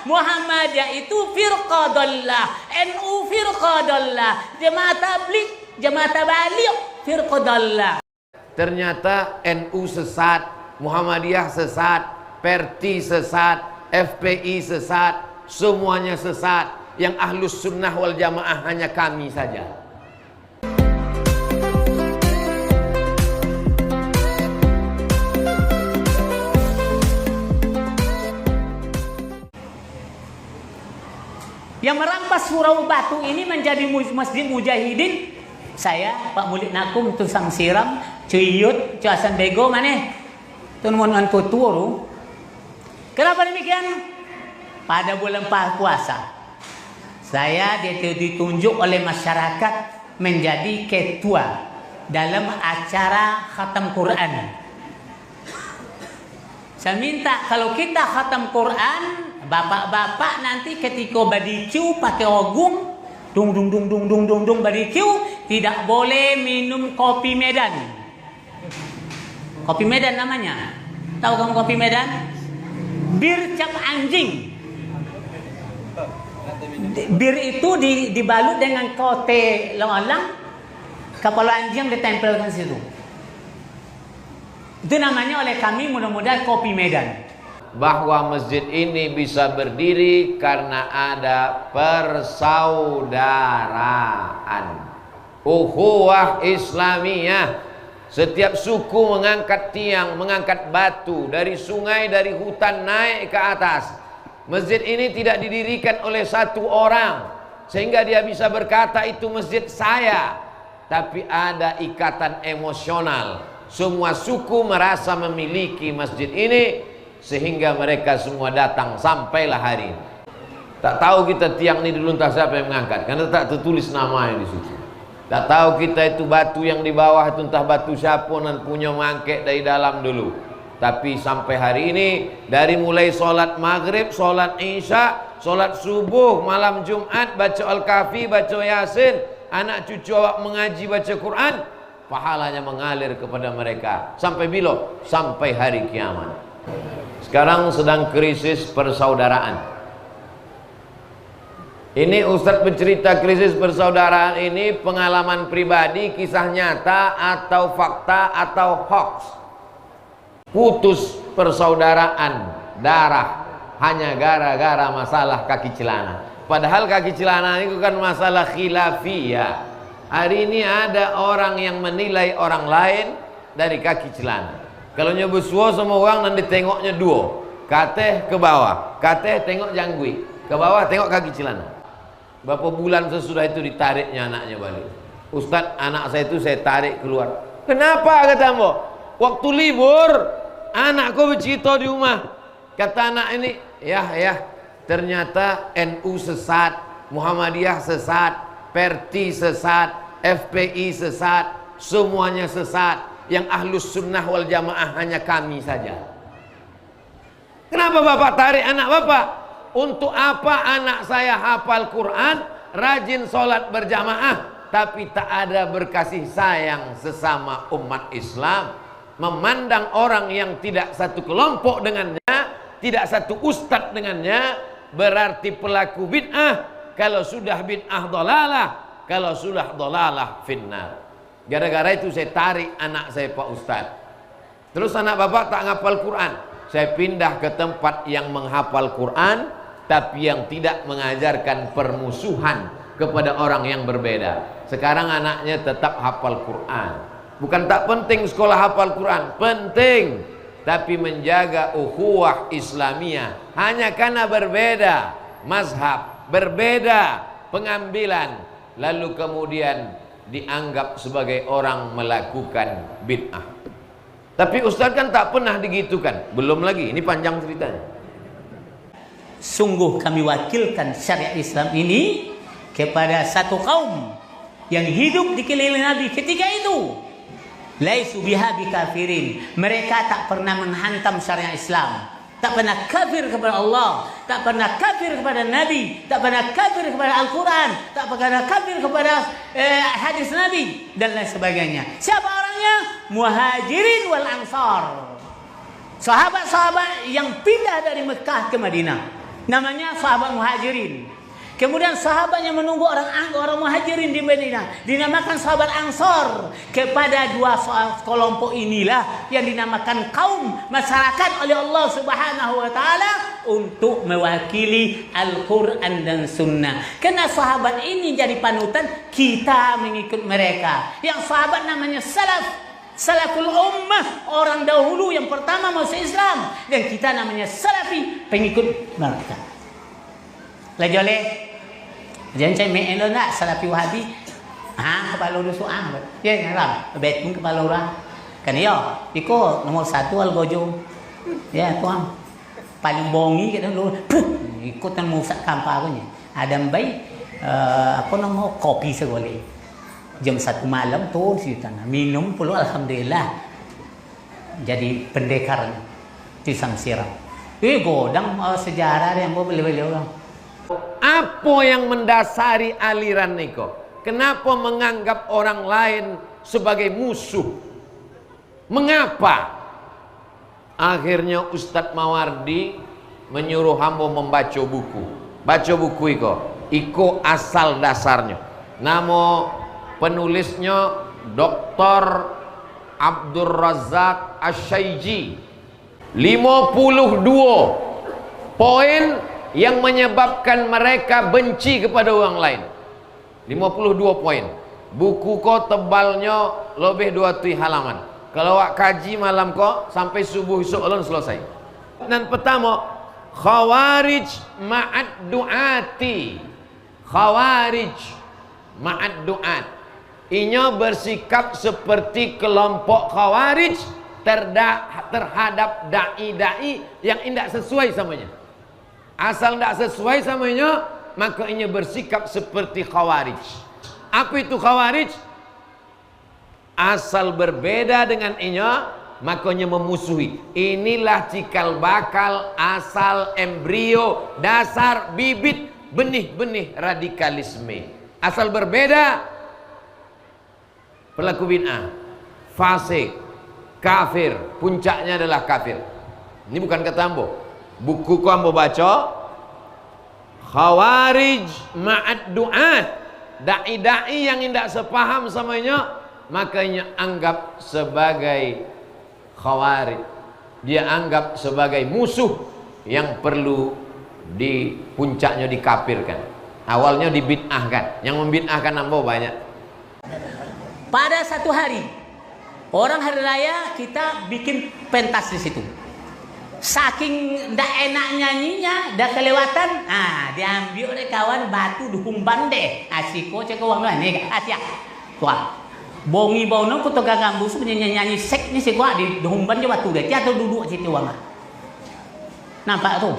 Muhammadiyah itu firqah dhallah, NU firqah dhallah, Jemaah Tabligh, Jemaah Tabligh firqah dhallah. Ternyata NU sesat, Muhammadiyah sesat, Perti sesat, FPI sesat, semuanya sesat. Yang Ahlus Sunnah wal Jamaah hanya kami saja. Yang merampas Surau Batu ini menjadi Masjid Mujahidin, saya, Pak Mulid Nakum, Tusang Siram, Cuyut, Cuasan Bego, mana? Tuan-tuan Puturu. Kenapa demikian? Pada bulan puasa, saya ditunjuk oleh masyarakat menjadi ketua dalam acara khatam Quran. Saya minta kalau kita khatam Quran, bapak-bapak nanti ketika badikiu pakai ogung, dung dung dung dung dung dung dung badikiu, tidak boleh minum kopi Medan. Kopi Medan namanya. Tahu kamu kopi Medan? Bir cap anjing. Bir itu dibalut dengan kote long-long, kepala anjing ditempelkan situ. Itu namanya oleh kami mudah-mudahan kopi Medan. Bahwa masjid ini bisa berdiri karena ada persaudaraan, ukhuwah Islamiyah. Setiap suku mengangkat tiang, mengangkat batu dari sungai, dari hutan naik ke atas. Masjid ini tidak didirikan oleh satu orang sehingga dia bisa berkata itu masjid saya, tapi ada ikatan emosional. Semua suku merasa memiliki masjid ini sehingga mereka semua datang sampailah hari ini. Tak tahu kita tiang ini dulu entah siapa yang mengangkat karena tak tertulis namanya di situ. Tak tahu kita itu batu yang di bawah itu entah batu siapa dan punya mangkek dari dalam dulu. Tapi sampai hari ini, dari mulai sholat maghrib, sholat isya, sholat subuh, malam Jumat, baca Al-Kahfi, baca Yasin, anak cucu awak mengaji baca Quran, pahalanya mengalir kepada mereka. Sampai bila? Sampai hari kiamat. Sekarang sedang krisis persaudaraan. Ini Ustadz bercerita krisis persaudaraan ini pengalaman pribadi, kisah nyata atau fakta atau hoax. Putus persaudaraan darah hanya gara-gara masalah kaki celana. Padahal kaki celana itu kan masalah khilafiyah. Hari ini ada orang yang menilai orang lain dari kaki celana. Kalau nyebut suo semua orang nanti tengoknya duo. Kateh ke bawah, kateh tengok janggui, ke bawah tengok kaki celana. Berapa bulan sesudah itu ditariknya anaknya balik. Ustadz, anak saya itu saya tarik keluar. Kenapa kata Mbok? Waktu libur anakku bercerita di rumah. Kata anak ini, ya ternyata NU sesat, Muhammadiyah sesat, Perti sesat, FPI sesat, semuanya sesat. Yang Ahlus Sunnah wal Jamaah hanya kami saja. Kenapa bapak tarik anak bapak? Untuk apa anak saya hafal Quran, rajin sholat berjamaah, tapi tak ada berkasih sayang sesama umat Islam? Memandang orang yang tidak satu kelompok dengannya, tidak satu ustadz dengannya, berarti pelaku bid'ah. Kalau sudah bid'ah dolalah, kalau sudah dolalah finnar. Gara-gara itu saya tarik anak saya Pak Ustadz. Terus anak bapak tak ngapal Quran, saya pindah ke tempat yang menghafal Quran, tapi yang tidak mengajarkan permusuhan kepada orang yang berbeda. Sekarang anaknya tetap hafal Quran. Bukan tak penting sekolah hafal Quran, penting, tapi menjaga ukhuwah Islamiyah. Hanya karena berbeda mazhab, berbeda pengambilan, lalu kemudian dianggap sebagai orang melakukan bid'ah. Tapi Ustaz kan tak pernah digitukan. Belum lagi, ini panjang ceritanya. Sungguh kami wakilkan syariat Islam ini kepada satu kaum yang hidup di keliling Nabi ketika itu. Laisu biha bikafirin. Mereka tak pernah menghantam syariat Islam, tak pernah kafir kepada Allah, tak pernah kafir kepada Nabi, tak pernah kafir kepada Al-Quran, tak pernah kafir kepada hadis Nabi dan lain sebagainya. Siapa orangnya? Muhajirin wal Ansar, sahabat-sahabat yang pindah dari Mekah ke Madinah. namanya sahabat Muhajirin. Kemudian sahabat yang menunggu orang Muhajirin di Madinah dinamakan sahabat Ansor. Kepada dua kelompok inilah yang dinamakan kaum masyarakat oleh Allah Subhanahu wa taala untuk mewakili Al-Qur'an dan Sunnah. Karena sahabat ini jadi panutan, kita mengikut mereka. Yang sahabat namanya Salaful ummah, orang dahulu yang pertama masuk Islam, dan kita namanya salafi, pengikut mereka. Lajole jangan cai me elo nak salafi wahabi. Kepala lu soal. Ya ngaram, bet pun kepala orang. Kan yo, iko nomor 1 Algojo. Ya, tuang. Paling bongi kita lu. Ikutan musak kampa punya. Ada baik apa nama kopi segole. Jam 1 malam tuh si tanah minum puluh alhamdulillah. Jadi pendekar di Samsira. Godang sejarah yang boleh orang. Apa yang mendasari aliran niko? Kenapa menganggap orang lain sebagai musuh? Mengapa? Akhirnya Ustadz Mawardi menyuruh hamba membaca buku. Baca buku iko asal dasarnya. Nama penulisnya Dr. Abdul Razak Asyaiji. 52 poin yang menyebabkan mereka benci kepada orang lain. 52 poin. Buku ko tebalnya lebih 2 halaman. Kalau wak kaji malam ko sampai subuh esok ulun selesai. Dan pertama, khawarij ma'ad du'ati. Khawarij ma'ad du'at. Inya bersikap seperti kelompok khawarij terhadap dai-dai yang tidak sesuai samanya. Asal tidak sesuai samanya, maka ini bersikap seperti khawarij. Apa itu khawarij? Asal berbeda dengan inya, makanya memusuhi. Inilah cikal bakal, asal embrio, dasar bibit benih-benih radikalisme. Asal berbeda, pelaku bid'ah, fasik, kafir, puncaknya adalah kafir. Ini bukan kata ambo. Buku ku ambo baca, khawarij ma'ad du'at, dai-dai yang tidak sepaham samanya, makanya anggap sebagai khawarij. Dia anggap sebagai musuh yang perlu di puncaknya dikafirkan. Awalnya dibid'ahkan. Yang membid'ahkan ambo banyak. Pada satu hari, orang hari raya kita bikin pentas di situ. Saking ndak enak nyanyinya, dah kelewatan, diambil oleh kawan batu dukung bande. Asiko cek uang lah nih, asia. Tuah, bongi bau no kuto gagambu sebenarnya nyanyi sek ni si gua di dukung bande batu deh. Jatuh duduk situ uang. Nampak tuh?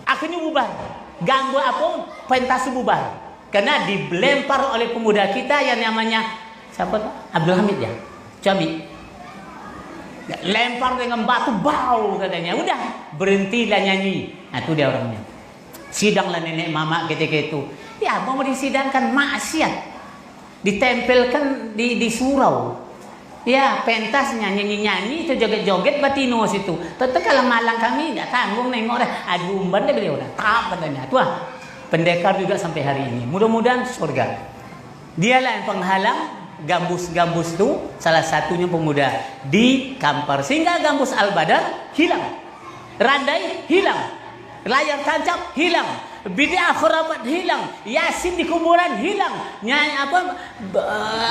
Akhirnya bubar. Ganggu apa? Pentas bubar. Karena dilempar oleh pemuda kita yang namanya siapa? Abdul Hamid ya. Jambi. Lempar dengan batu bau katanya. Udah berhentilah nyanyi. Nah itu dia orangnya. Sidanglah nenek mama ketika itu. Ya mau disidangkan maksiat. Ditempelkan di surau. Ya pentas nyanyi-nyanyi itu joget-joget batino situ. Tentu kalau malang kami nggak tanggung nengok dah. Aduh umban deh beliau dah. Tak katanya. Tuh pendekar juga sampai hari ini. Mudah-mudahan surga. Dialah yang penghalang gambus-gambus itu, salah satunya pemuda di Kampar, sehingga gambus Al-Badar hilang, randai hilang, layar tancap hilang, bid'ah khurabat hilang, yasin di kuburan hilang, nyanyi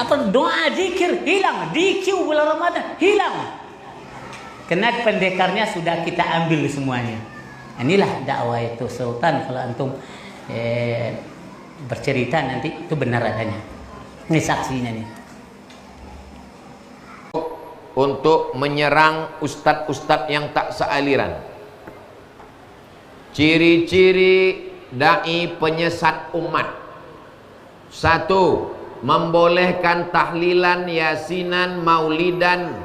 apa doa zikir hilang, dikiu bulan Ramadan hilang. Karena pendekarnya sudah kita ambil semuanya. Inilah dakwah itu Sultan. Kalau antum bercerita nanti itu benar adanya. Ini saksinya nih. Untuk menyerang ustadz-ustadz yang tak sealiran. Ciri-ciri dai penyesat umat. 1. Membolehkan tahlilan, yasinan, maulidan.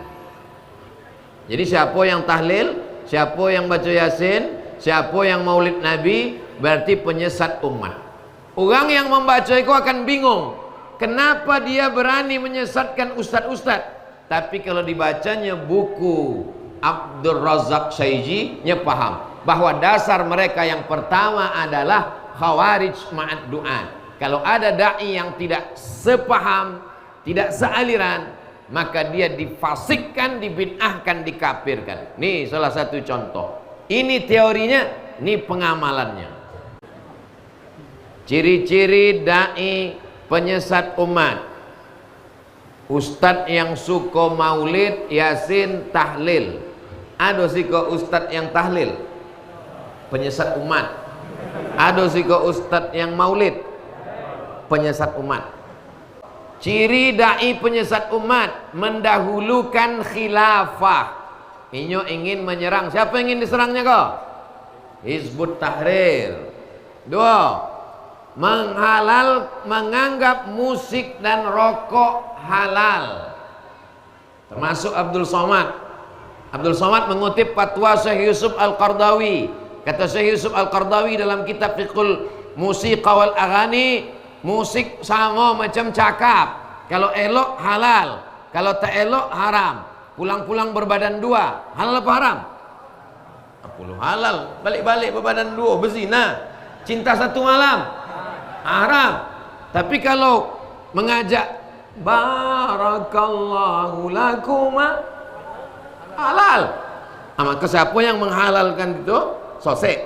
Jadi siapa yang tahlil, siapa yang baca yasin, siapa yang maulid Nabi, berarti penyesat umat. Orang yang membaca itu akan bingung, kenapa dia berani menyesatkan ustadz-ustadz. Tapi kalau dibacanya buku Abdul Razak Syaiji, nya paham. bahwa dasar mereka yang pertama adalah khawarij ma'ad du'at. Kalau ada dai yang tidak sepaham, tidak sealiran, maka dia difasikkan, dibid'ahkan, dikafirkan. Nih salah satu contoh. Ini teorinya, ini pengamalannya. Ciri-ciri dai penyesat umat: ustadz yang suka maulid, yasin, tahlil. Ada siko ustadz yang tahlil, penyesat umat. Ada siko ustadz yang maulid, penyesat umat. Ciri dai penyesat umat: mendahulukan khilafah. Inyo ingin menyerang, siapa yang ingin diserangnya kok? Hizbut Tahrir. Dua, menganggap musik dan rokok halal, termasuk Abdul Somad. Abdul Somad mengutip fatwa Syekh Yusuf Al-Qardawi. Kata Syekh Yusuf Al-Qardawi dalam kitab Fiqhul Musiqa wal Aghani, musik sama macam cakap, kalau elok halal, kalau tak elok haram. Pulang-pulang berbadan dua, halal apa haram? Halal. Balik-balik berbadan dua, berzina. Cinta satu malam, haram. Tapi kalau mengajak barakallahu lakuma, halal. Maka siapa yang menghalalkan itu? Sosek.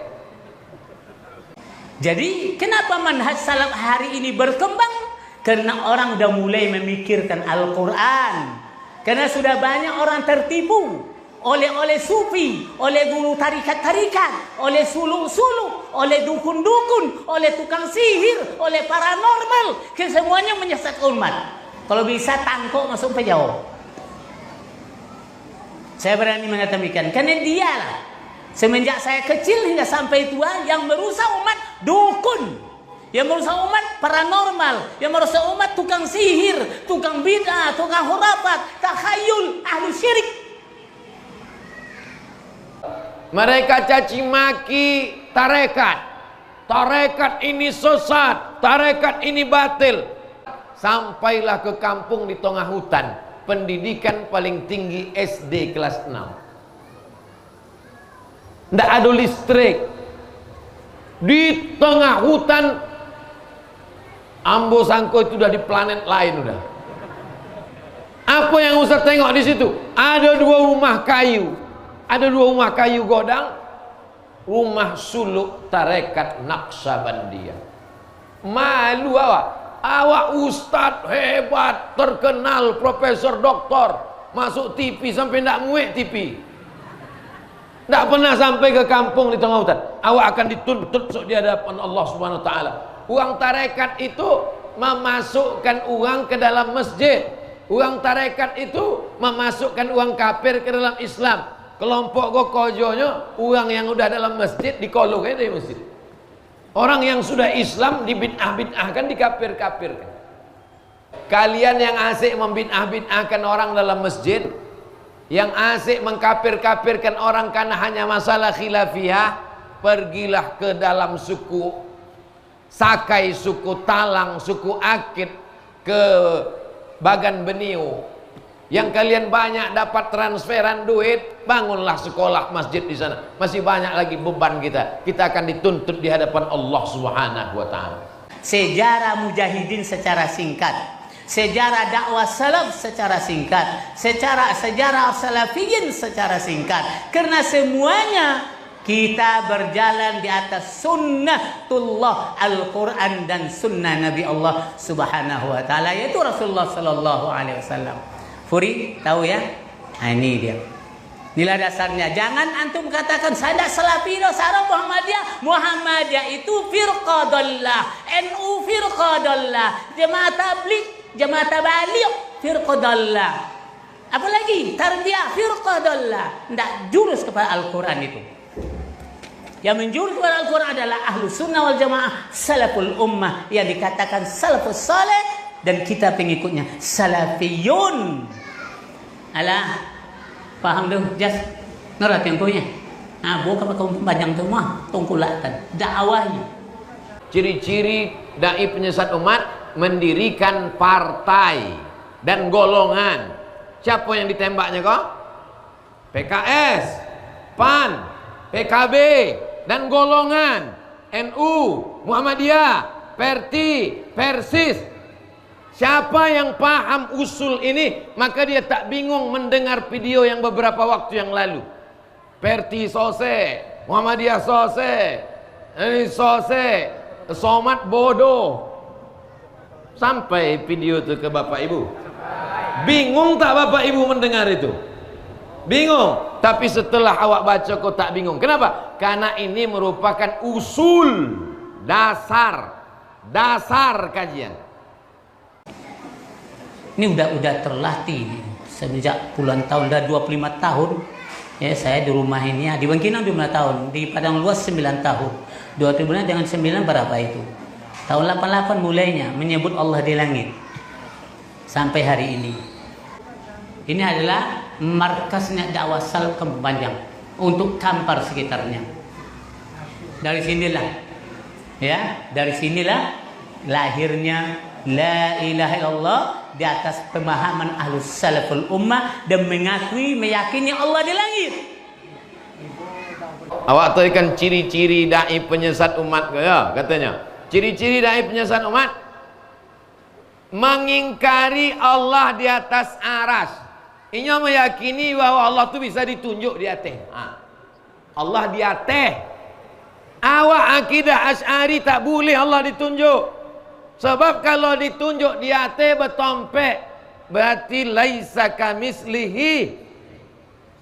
Jadi kenapa manhaj salaf hari ini berkembang? Karena orang udah mulai memikirkan Al-Quran. Karena sudah banyak orang tertipu oleh sufi, oleh guru tarikat-tarikat, oleh suluk-suluk, oleh dukun-dukun, oleh tukang sihir, oleh paranormal. Kesemuanya menyesatkan umat. Kalau bisa tangkok masuk penjara. Saya berani mengatakan, karena dialah semenjak saya kecil hingga sampai tua yang merusak umat dukun, yang merusak umat paranormal, yang merusak umat tukang sihir, tukang bid'ah, tukang khurafat, takhayul, ahli syirik. Mereka caci maki tarekat. Tarekat ini sesat, tarekat ini batil. Sampailah ke kampung di tengah hutan, pendidikan paling tinggi SD kelas 6. Nggak ada listrik. Di tengah hutan, Ambo sangko itu udah di planet lain udah. Apa yang Ustaz tengok di situ? Ada dua rumah kayu. Ada dua rumah kayu godang. Rumah suluk tarekat Naqsabandiyah. Malu awak. Awak ustaz hebat, terkenal, profesor, doktor, masuk TV sampai ndak muek TV. Ndak pernah sampai ke kampung di tengah hutan. Awak akan dituntut di hadapan Allah Subhanahu wa taala. Uang tarekat itu memasukkan uang ke dalam masjid. Uang tarekat itu memasukkan uang kafir ke dalam Islam. Kelompok gokojonya uang yang udah dalam masjid dikolok aja di masjid. Orang yang sudah Islam dibid'ah-bid'ahkan, dikafir-kafirkan. Kalian yang asik membid'ah-bid'ahkan orang dalam masjid, yang asik mengkafir-kafirkan orang karena hanya masalah khilafiyah, pergilah ke dalam suku Sakai, suku Talang, suku Akit, ke Bagan Beniu. Yang kalian banyak dapat transferan duit, bangunlah sekolah masjid di sana. Masih banyak lagi beban kita. Kita akan dituntut di hadapan Allah Subhanahu wa taala. Sejarah mujahidin secara singkat, sejarah dakwah salaf secara singkat, sejarah salafiyin secara singkat. Karena semuanya kita berjalan di atas sunnatullah Al-Quran dan sunnah Nabi Allah Subhanahu wa taala, yaitu Rasulullah sallallahu alaihi wasallam. Furi, tahu ya? Nah, ini dia. Inilah dasarnya. Jangan antum katakan saya salafi, sarah Muhammadiyah. Muhammadiyah itu firqah dhallah, NU firqah dhallah, Jemaah Tabligh, Jemaah Tabligh firqah dhallah. Apalagi tarbiyah firqah dhallah. Tidak jurus kepada Al-Quran itu. Yang menjurus kepada Al-Quran adalah ahlu sunnah wal jamaah, salaful ummah, yang dikatakan salafus saleh, dan kita pengikutnya salafiyun. Alah, paham tu? Jas, ngerat yang punya. Bukan kau panjang tu mah, tongkulatan, dakwahi. Ciri-ciri dai penyesat umat: mendirikan partai dan golongan. Siapa yang ditembaknya kok? PKS, PAN, PKB dan golongan NU, Muhammadiyah, Perti, Persis. Siapa yang paham usul ini, maka dia tak bingung mendengar video yang beberapa waktu yang lalu. Perti sose, Muhammadiyah sose, ini sose, somat bodoh. Sampai video itu ke Bapak Ibu. Bingung tak Bapak Ibu mendengar itu? Bingung. Tapi setelah awak baca kau tak bingung. Kenapa? Karena ini merupakan usul, dasar kajian. Ini udah terlatih sejak puluhan tahun, udah 25 tahun ya saya di rumah ini ya. Di Bangkinang 5 tahun, di Padang Luas 9 tahun. 2 bulan dengan 9 berapa itu? Tahun 88 mulainya menyebut Allah di langit sampai hari ini. Ini adalah markasnya dakwah salaf Kampung Panjang untuk Kampar sekitarnya. Dari sinilah lahirnya la ilaha illallah di atas pemahaman ahlus salaful ummah dan meyakini Allah di langit. Awak tahu kan ciri-ciri dai penyesat umat ya katanya. Ciri-ciri dai penyesat umat mengingkari Allah di atas aras. Inya meyakini bahwa Allah tu bisa ditunjuk di atas. Allah di atas. Awak akidah Asy'ari tak boleh Allah ditunjuk. Sebab kalau ditunjuk di atas bertompek, berarti laisa kamislihi.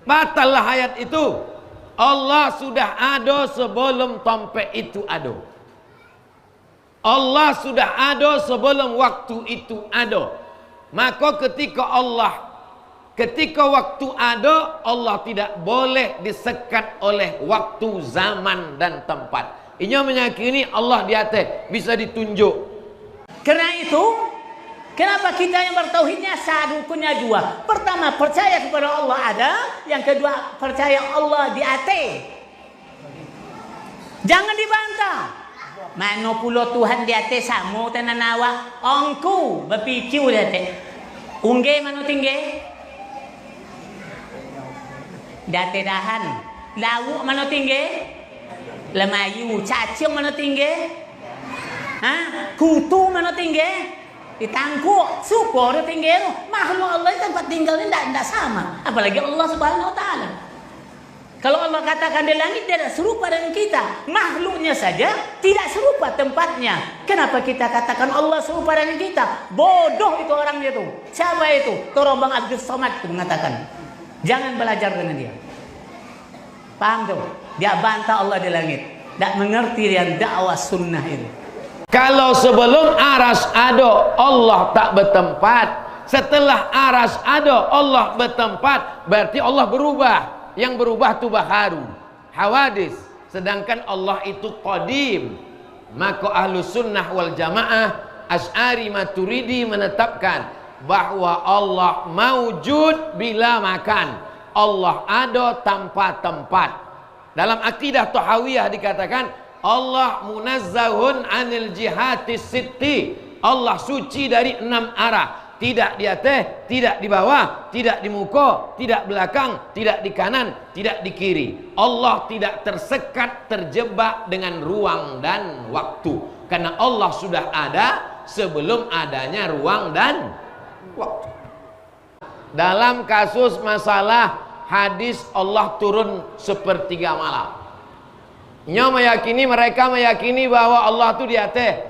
Batallah ayat itu. Allah sudah ada sebelum tompek itu ada. Allah sudah ada sebelum waktu itu ada. Maka ketika waktu ada, Allah tidak boleh disekat oleh waktu, zaman dan tempat. Inya meyakini Allah di atas bisa ditunjuk. Karena itu, kenapa kita yang bertauhidnya satu punya dua? Pertama, percaya kepada Allah ada. Yang kedua, percaya Allah di atas. Jangan dibantah. Mana pula Tuhan di atas sama tenan awak. Ongku berpikir di atas. Ungge mana tinggi? Date dahan. Lauk mana tinggi? Lemayu. Cacing mana tinggi? Kutu mana tinggi? Ditangkuk. Syukur dia tinggi. Makhluk Allah tempat tinggalnya tidak sama. Apalagi Allah Subhanahu Wa Taala. Kalau Allah katakan di langit dia tidak serupa dengan kita. Makhluknya saja tidak serupa tempatnya. Kenapa kita katakan Allah serupa dengan kita? Bodoh itu orangnya itu. Siapa itu? Torobang Abdul Somad itu mengatakan. Jangan belajar dengan dia. Paham tuh? Dia bantah Allah di langit. Tak mengerti yang dakwah sunnah itu. Kalau sebelum aras ada, Allah tak bertempat. Setelah aras ada, Allah bertempat. Berarti Allah berubah. Yang berubah itu baharu, hawadis. Sedangkan Allah itu qadim. Maka ahlu sunnah wal jamaah, Asy'ari Maturidi menetapkan bahwa Allah maujud bila makan. Allah ada tanpa tempat. Dalam akidah Tahawiyah dikatakan Allah munazzahun anil jihatis sitti. Allah suci dari 6 arah. Tidak di atas, tidak di bawah, tidak di muka, tidak belakang, tidak di kanan, tidak di kiri. Allah tidak tersekat, terjebak dengan ruang dan waktu. Karena Allah sudah ada sebelum adanya ruang dan waktu. Dalam kasus masalah hadis Allah turun sepertiga malam, mereka meyakini bahwa Allah itu di atas,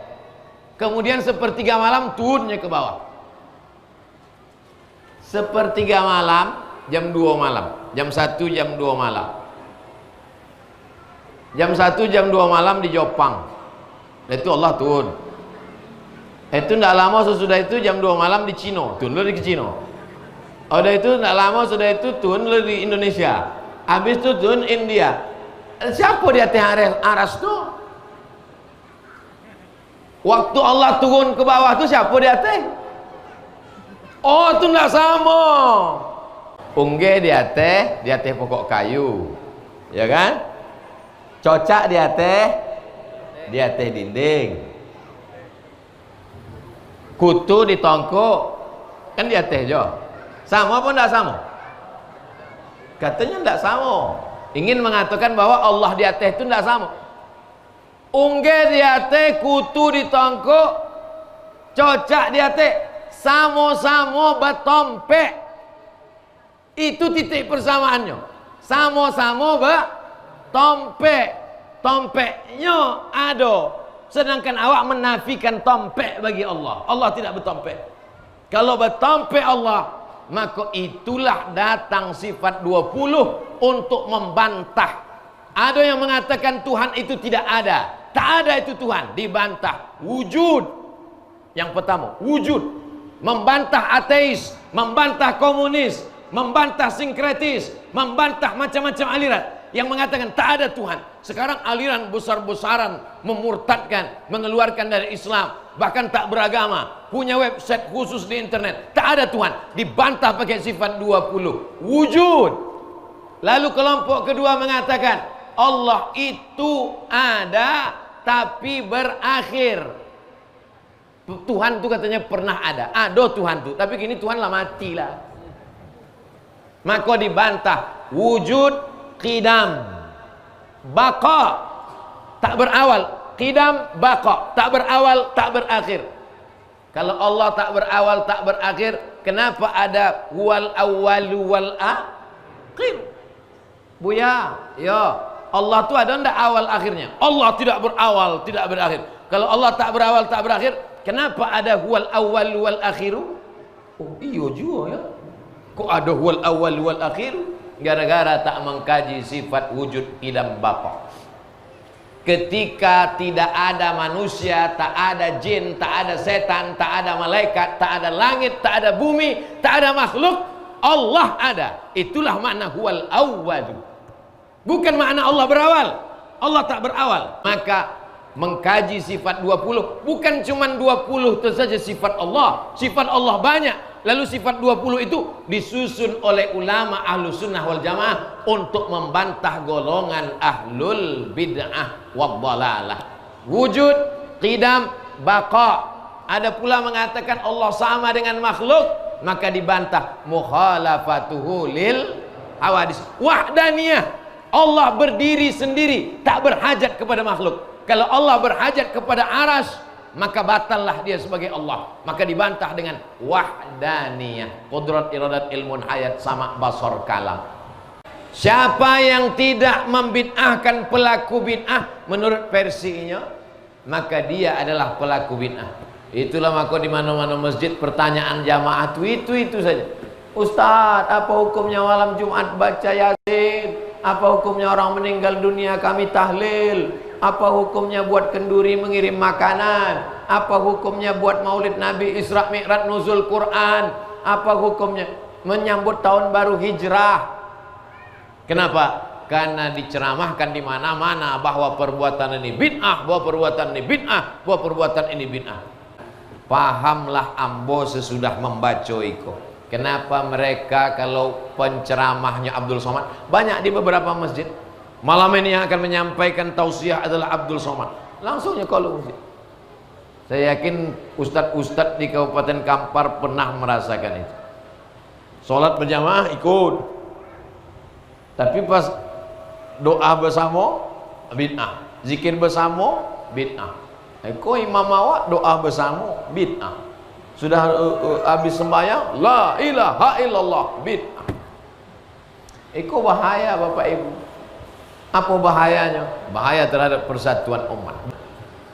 kemudian sepertiga malam turunnya ke bawah. Sepertiga malam, jam 2 malam, jam 1, jam 2 malam. Jam 1, jam 2 malam di Jepang. Itu Allah turun. Itu tidak lama sesudah itu jam 2 malam di Cina, turun di Cina. Udah itu tidak lama sudah itu turun di Indonesia. Habis itu turun India. Siapa di atas aras itu? Waktu Allah turun ke bawah itu siapa di atas? Oh, itu tidak sama. Ungge di atas pokok kayu, ya kan? Cocak di atas dinding. Kutu di tongkok, kan di atas jo. Sama apa tidak sama? Katanya tidak sama. ingin mengatakan bahwa Allah di atas itu tidak sama. Ungge di atas, kutu di tongkok, cocak di atas, samo-samo betompek. Itu titik persamaannya. Samo-samo betompek. Tompeknya ada. Sedangkan awak menafikan tompek bagi Allah. Allah tidak bertompek. Kalau bertompek Allah, maka itulah datang sifat 20 untuk membantah. Ada yang mengatakan Tuhan itu tidak ada. Tak ada itu Tuhan, dibantah. Wujud. Yang pertama, wujud. Membantah ateis, membantah komunis, membantah sinkretis, membantah macam-macam aliran yang mengatakan tak ada Tuhan. Sekarang aliran besar-besaran memurtadkan, mengeluarkan dari Islam, bahkan tak beragama, punya website khusus di internet, tak ada Tuhan, dibantah pakai sifat 20, wujud. Lalu kelompok kedua mengatakan Allah itu ada tapi berakhir. Tuhan itu katanya pernah ada Tuhan itu, tapi kini Tuhan lah matilah. Maka dibantah wujud, qidam, baqa, tak berawal, qidam, baqa, tak berawal, tak berakhir. Kalau Allah tak berawal, tak berakhir, kenapa ada wal awwalu wal akhir? Buya, ya, Allah tu ada ndak awal akhirnya? Allah tidak berawal, tidak berakhir. Kalau Allah tak berawal, tak berakhir, kenapa ada wal awwal wal akhiru? Oh, iya juga ya. Kok ada wal awwal wal akhiru? Gara-gara tak mengkaji sifat wujud qidam baqa. Ketika tidak ada manusia, tak ada jin, tak ada setan, tak ada malaikat, tak ada langit, tak ada bumi, tak ada makhluk, Allah ada. Itulah makna huwal awwal. Bukan makna Allah berawal. Allah tak berawal. Maka mengkaji sifat 20, bukan cuma 20 itu saja sifat Allah. Sifat Allah banyak. Lalu sifat 20 itu disusun oleh ulama ahlu sunnah wal jamaah untuk membantah golongan ahlul bid'ah wad dhalalah. Wujud, qidam, baqa. Ada pula mengatakan Allah sama dengan makhluk, maka dibantah mukhalafatuhu lil hawadis. Wahdaniyah, Allah berdiri sendiri, tak berhajat kepada makhluk. Kalau Allah berhajat kepada aras, maka batallah dia sebagai Allah. Maka dibantah dengan wahdaniyah, qudrat, iradat, ilmun, hayat, sama, basar, kalam. Siapa yang tidak membid'ahkan pelaku bid'ah menurut versinya, maka dia adalah pelaku bid'ah. Itulah maka di mana-mana masjid pertanyaan jamaah itu saja. Ustaz, apa hukumnya malam Jumat baca Yasin? Apa hukumnya orang meninggal dunia kami tahlil? Apa hukumnya buat kenduri mengirim makanan? Apa hukumnya buat maulid Nabi Isra Mi'raj nuzul Quran? Apa hukumnya menyambut tahun baru hijrah? Kenapa? Karena diceramahkan di mana-mana bahwa perbuatan ini bid'ah, bahwa perbuatan ini bid'ah, bahwa perbuatan ini bid'ah. Pahamlah ambo sesudah membaca itu. Kenapa mereka kalau penceramahnya Abdul Somad banyak di beberapa masjid, malam ini yang akan menyampaikan tausiah adalah Abdul Somad, langsungnya kalau masjid. Saya yakin ustadz-ustadz di Kabupaten Kampar pernah merasakan itu. Sholat berjamaah ikut, tapi pas doa bersama bid'ah, zikir bersama bid'ah. Kau imam awak doa bersama bid'ah. Sudah habis sembahyang, la ilaha illallah, bid'ah. Itu bahaya Bapak Ibu. Apa bahayanya? Bahaya terhadap persatuan umat.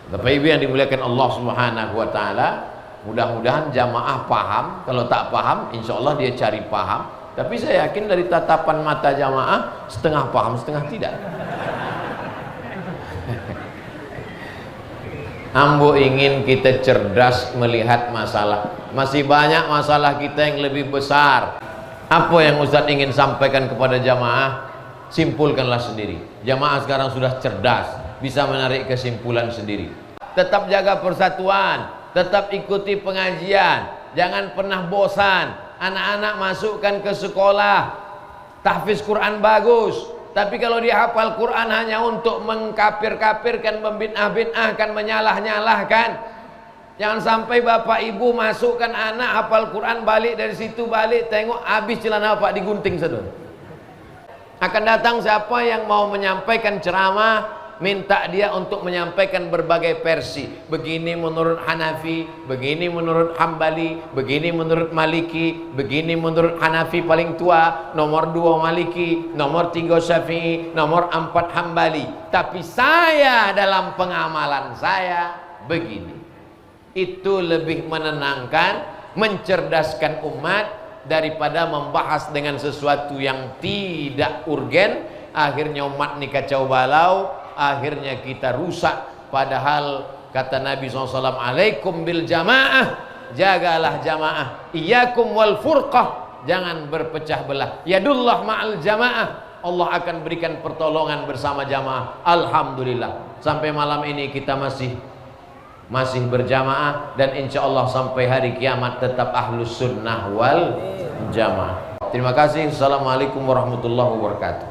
Bapak Ibu yang dimuliakan Allah Subhanahu wa taala, mudah-mudahan jamaah paham. Kalau tak paham, insya Allah dia cari paham. Tapi saya yakin dari tatapan mata jamaah setengah paham, setengah tidak. Ambo ingin kita cerdas melihat masalah. Masih banyak masalah kita yang lebih besar. Apa yang Ustadz ingin sampaikan kepada jamaah? Simpulkanlah sendiri. Jamaah sekarang sudah cerdas, bisa menarik kesimpulan sendiri. Tetap jaga persatuan, tetap ikuti pengajian, jangan pernah bosan. Anak-anak masukkan ke sekolah, tahfiz Quran bagus. Tapi kalau dia hafal Quran hanya untuk mengkafir-kafirkan, membid'ah-bid'ahkan, menyalah-nyalahkan. Jangan sampai bapak ibu masukkan anak hafal Quran, balik dari situ balik tengok habis celana bapak digunting sedul. Akan datang siapa yang mau menyampaikan ceramah, minta dia untuk menyampaikan berbagai versi. Begini menurut Hanafi, begini menurut Hambali, begini menurut Maliki, begini menurut Hanafi paling tua, nomor 2 Maliki, nomor 3 Syafi'i, nomor 4 Hambali. Tapi saya dalam pengamalan saya begini. Itu lebih menenangkan, mencerdaskan umat daripada membahas dengan sesuatu yang tidak urgen. Akhirnya umat ini kacau balau, akhirnya kita rusak. Padahal kata Nabi SAW, alaikum bil jamaah, jagalah jamaah, iyakum wal furqah, jangan berpecah belah. Yadullah ma'al jamaah, Allah akan berikan pertolongan bersama jamaah. Alhamdulillah, sampai malam ini kita masih berjamaah, dan insya Allah sampai hari kiamat tetap ahlus sunnah wal jamaah. Terima kasih. Assalamualaikum warahmatullahi wabarakatuh.